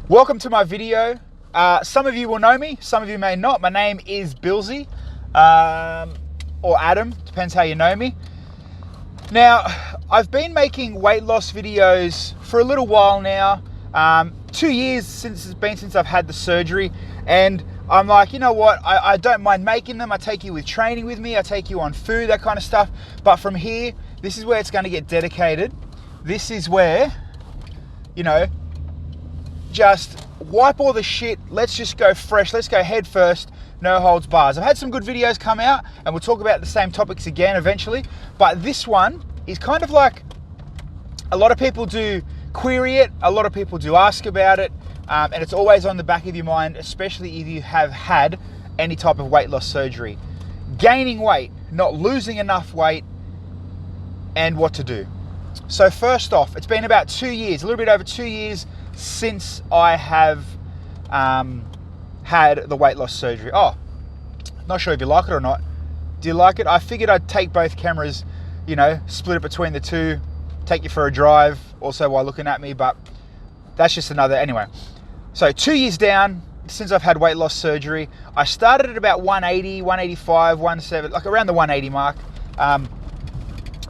Welcome to my video. Some of you will know me, some of you may not. My name is Billsy, or Adam, depends how you know me. Now, I've been making weight loss videos for a little while now. 2 years since I've had the surgery, and I'm like, you know what, I don't mind making them. I take you with training with me, I take you on food, that kind of stuff. But from here, this is where it's going to get dedicated. This is where, you know, just wipe all the shit. Let's just go fresh. Let's go head first. No holds bars. I've had some good videos come out and we'll talk about the same topics again eventually. But this one is kind of like, a lot of people do query it. A lot of people do ask about it. And it's always on the back of your mind, especially if you have had any type of weight loss surgery. Gaining weight, not losing enough weight, and what to do. So first off, it's been about 2 years, a little bit over 2 years since I have had the weight loss surgery. Oh, not sure if you like it or not. Do you like it? I figured I'd take both cameras, you know, split it between the two, take you for a drive, also while looking at me, but that's just another, anyway. So 2 years down since I've had weight loss surgery. I started at about 180, 185, 170, like around the 180 mark.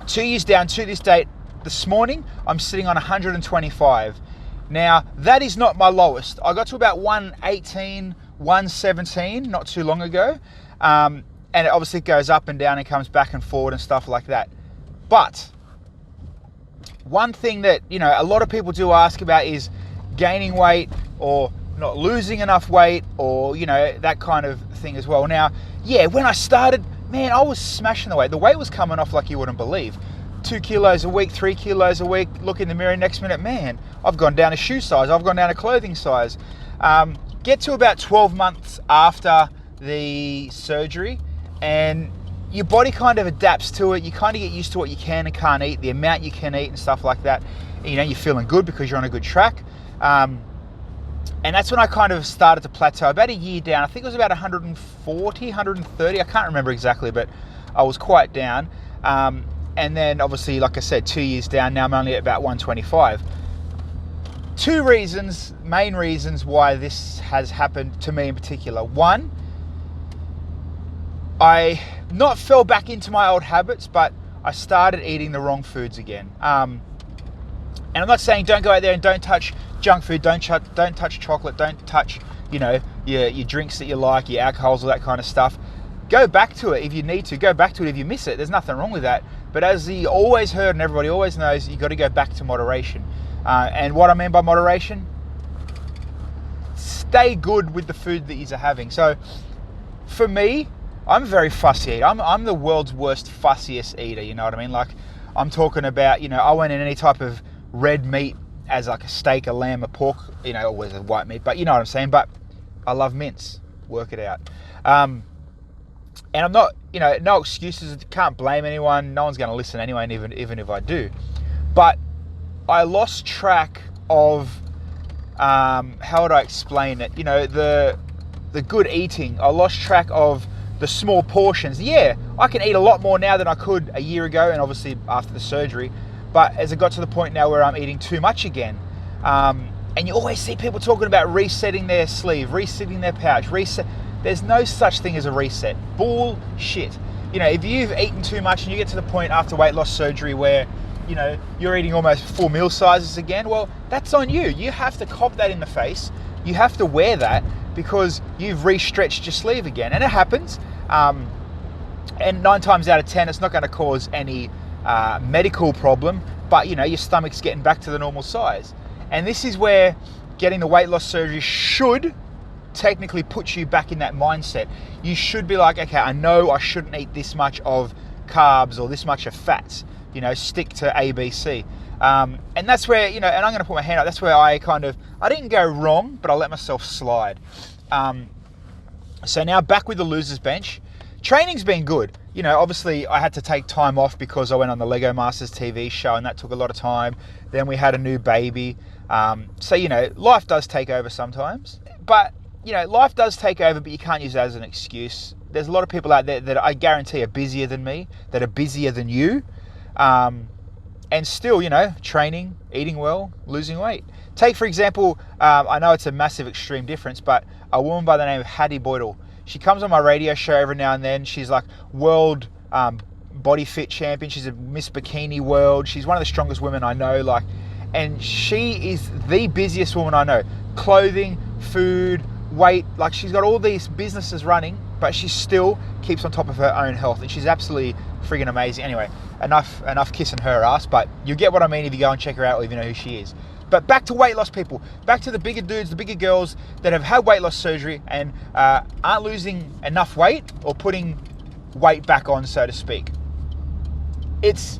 2 years down to this date, this morning, I'm sitting on 125. Now, that is not my lowest. I got to about 118, 117 not too long ago. And it obviously goes up and down and comes back and forward and stuff like that. But one thing that, you know, a lot of people do ask about is gaining weight or not losing enough weight, or, you know, that kind of thing as well. Now, yeah, when I started, man, I was smashing the weight. The weight was coming off like you wouldn't believe. 2 kilos a week, 3 kilos a week, look in the mirror, next minute, man, I've gone down a shoe size, I've gone down a clothing size. Get to about 12 months after the surgery and your body kind of adapts to it. You kind of get used to what you can and can't eat, the amount you can eat and stuff like that. You know, you're feeling good because you're on a good track. And that's when I kind of started to plateau. About a year down, I think it was about 140, 130, I can't remember exactly, but I was quite down. And then obviously, like I said, 2 years down, now I'm only at about 125. Two reasons, main reasons why this has happened to me in particular. One, I not fell back into my old habits, but I started eating the wrong foods again. And I'm not saying don't go out there and don't touch junk food, don't touch chocolate, don't touch, you know, your drinks that you like, your alcohols, all that kind of stuff. Go back to it if you need to. Go back to it if you miss it. There's nothing wrong with that. But as you always heard and everybody always knows, you got to go back to moderation. And what I mean by moderation, stay good with the food that you're having. So for me, I'm a very fussy eater. I'm the world's worst fussiest eater, you know what I mean? Like, I'm talking about, you know, I went in any type of red meat as like a steak, a lamb, a pork, you know, always a white meat, but you know what I'm saying? But I love mince, work it out. And I'm not, you know, no excuses, can't blame anyone, no one's going to listen anyway, even if I do. But I lost track of, how would I explain it? You know, the good eating. I lost track of the small portions. Yeah, I can eat a lot more now than I could a year ago, and obviously after the surgery. But as it got to the point now where I'm eating too much again, and you always see people talking about resetting their sleeve, resetting their pouch, reset. There's no such thing as a reset. Bullshit. You know, if you've eaten too much and you get to the point after weight loss surgery where, you know, you're eating almost full meal sizes again, well, that's on you. You have to cop that in the face. You have to wear that because you've re-stretched your sleeve again. And it happens. And 9 times out of 10, it's not going to cause any medical problem, but, you know, your stomach's getting back to the normal size. And this is where getting the weight loss surgery should technically puts you back in that mindset. You should be like, okay, I know I shouldn't eat this much of carbs or this much of fats, you know, stick to ABC. And that's where, you know, and I'm going to put my hand up, that's where I didn't go wrong, but I let myself slide. So now back with the loser's bench. Training's been good. You know, obviously I had to take time off because I went on the Lego Masters TV show and that took a lot of time. Then we had a new baby. So, you know, life does take over sometimes, but you know, life does take over, but you can't use that as an excuse. There's a lot of people out there that I guarantee are busier than me, that are busier than you. and still, training, eating well, losing weight. Take, for example, I know it's a massive extreme difference, but a woman by the name of Hattie Boydell. She comes on my radio show every now and then. She's like world body fit champion. She's a Miss Bikini World. She's one of the strongest women I know. And she is the busiest woman I know. Clothing, food, weight. She's got all these businesses running, but she still keeps on top of her own health, and she's absolutely friggin' amazing. Anyway, enough kissing her ass, but you get what I mean if you go and check her out or if you know who she is. But back to weight loss people, back to the bigger dudes, the bigger girls that have had weight loss surgery and aren't losing enough weight or putting weight back on, so to speak. There's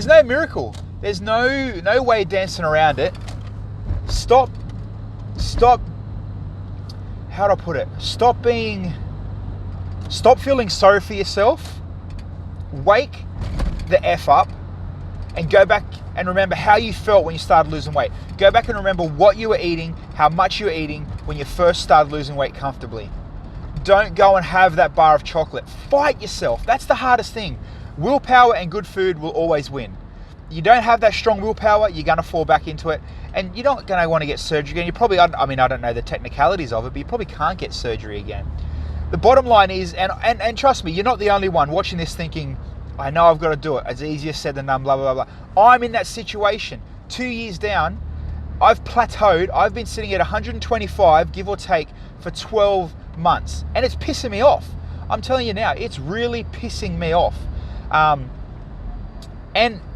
no miracle. There's no way dancing around it. Stop, how do I put it? Stop feeling sorry for yourself. Wake the F up and go back and remember how you felt when you started losing weight. Go back and remember what you were eating, how much you were eating when you first started losing weight comfortably. Don't go and have that bar of chocolate. Fight yourself. That's the hardest thing. Willpower and good food will always win. You don't have that strong willpower, you're going to fall back into it, and you're not going to want to get surgery again. You probably, I don't know the technicalities of it, but you probably can't get surgery again. The bottom line is, and trust me, you're not the only one watching this thinking, I know I've got to do it. It's easier said than done, blah, blah, blah, blah. I'm in that situation. 2 years down, I've plateaued. I've been sitting at 125, give or take, for 12 months. And it's pissing me off. I'm telling you now, it's really pissing me off. And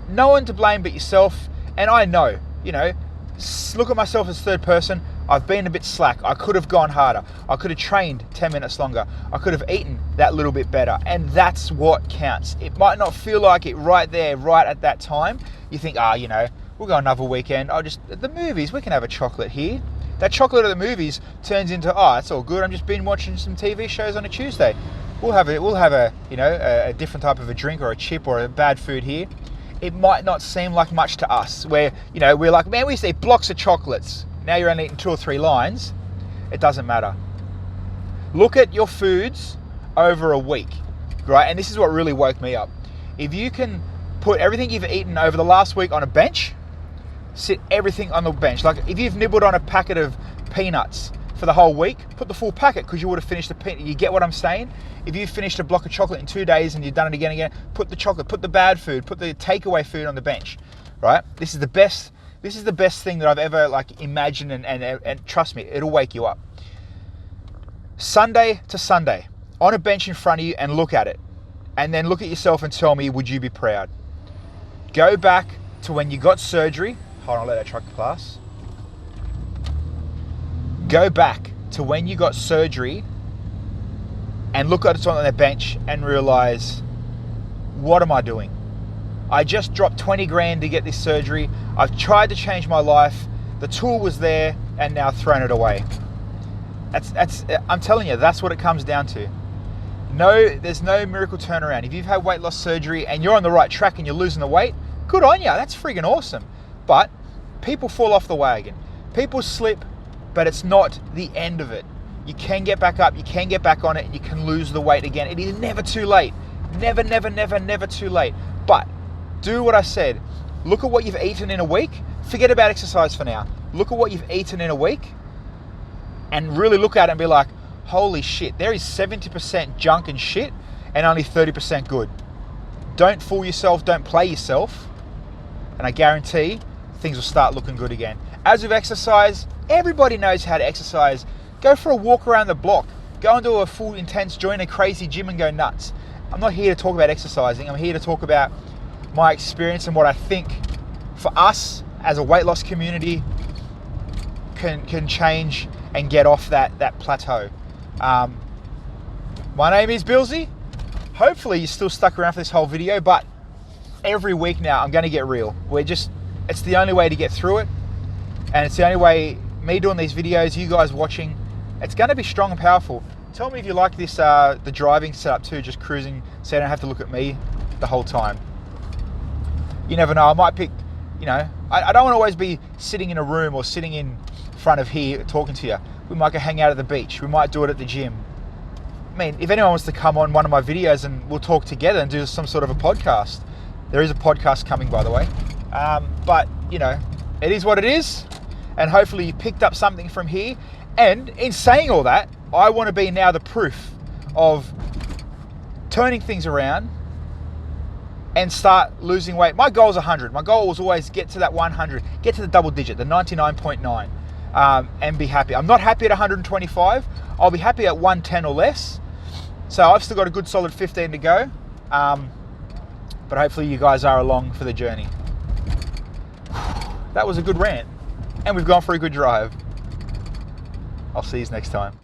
no one to blame but yourself. And I know, look at myself as third person. I've been a bit slack. I could have gone harder. I could have trained 10 minutes longer. I could have eaten that little bit better. And that's what counts. It might not feel like it right there, right at that time. You think, we'll go another weekend. At the movies, we can have a chocolate here. That chocolate at the movies turns into, it's all good. I'm just been watching some TV shows on a Tuesday. We'll have a different type of a drink or a chip or a bad food here. It might not seem like much to us where, we're like, man, we used to eat blocks of chocolates. Now you're only eating 2 or 3 lines. It doesn't matter. Look at your foods over a week, right? And this is what really woke me up. If you can put everything you've eaten over the last week on a bench, sit everything on the bench. Like if you've nibbled on a packet of peanuts for the whole week, put the full packet because you would have finished the peanut. You get what I'm saying? If you finished a block of chocolate in 2 days and you've done it again, put the chocolate, put the bad food, put the takeaway food on the bench, right? This is the best thing that I've ever imagined, and trust me, it'll wake you up. Sunday to Sunday, on a bench in front of you, and look at it. And then look at yourself and tell me, would you be proud? Go back to when you got surgery. Hold on, let that truck pass. Go back to when you got surgery and look at it on the bench and realize, what am I doing? I just dropped 20 grand to get this surgery. I've tried to change my life. The tool was there and now I've thrown it away. I'm telling you, that's what it comes down to. No, there's no miracle turnaround. If you've had weight loss surgery and you're on the right track and you're losing the weight, good on you. That's friggin' awesome. But people fall off the wagon. People slip, but it's not the end of it. You can get back up, you can get back on it, and you can lose the weight again. It is never too late. Never, never, never, never too late. But do what I said. Look at what you've eaten in a week. Forget about exercise for now. Look at what you've eaten in a week and really look at it and be like, holy shit, there is 70% junk and shit and only 30% good. Don't fool yourself, don't play yourself, and I guarantee things will start looking good again. As with exercise, everybody knows how to exercise. Go for a walk around the block. Go and do a full intense, join a crazy gym and go nuts. I'm not here to talk about exercising. I'm here to talk about my experience and what I think for us as a weight loss community can change and get off that plateau. My name is Billsy. Hopefully you're still stuck around for this whole video, but every week now I'm going to get real. It's the only way to get through it, and it's the only way, me doing these videos, you guys watching, it's going to be strong and powerful. Tell me if you like this, the driving setup too, just cruising so you don't have to look at me the whole time. You never know, I might pick, I don't want to always be sitting in a room or sitting in front of here talking to you. We might go hang out at the beach. We might do it at the gym. I mean, if anyone wants to come on one of my videos and we'll talk together and do some sort of a podcast. There is a podcast coming, by the way. But, you know, it is what it is. And hopefully you picked up something from here. And in saying all that, I want to be now the proof of turning things around and start losing weight. My goal is 100. My goal was always get to that 100, get to the double digit, the 99.9, and be happy. I'm not happy at 125. I'll be happy at 110 or less. So I've still got a good solid 15 to go. But hopefully you guys are along for the journey. That was a good rant. And we've gone for a good drive. I'll see you next time.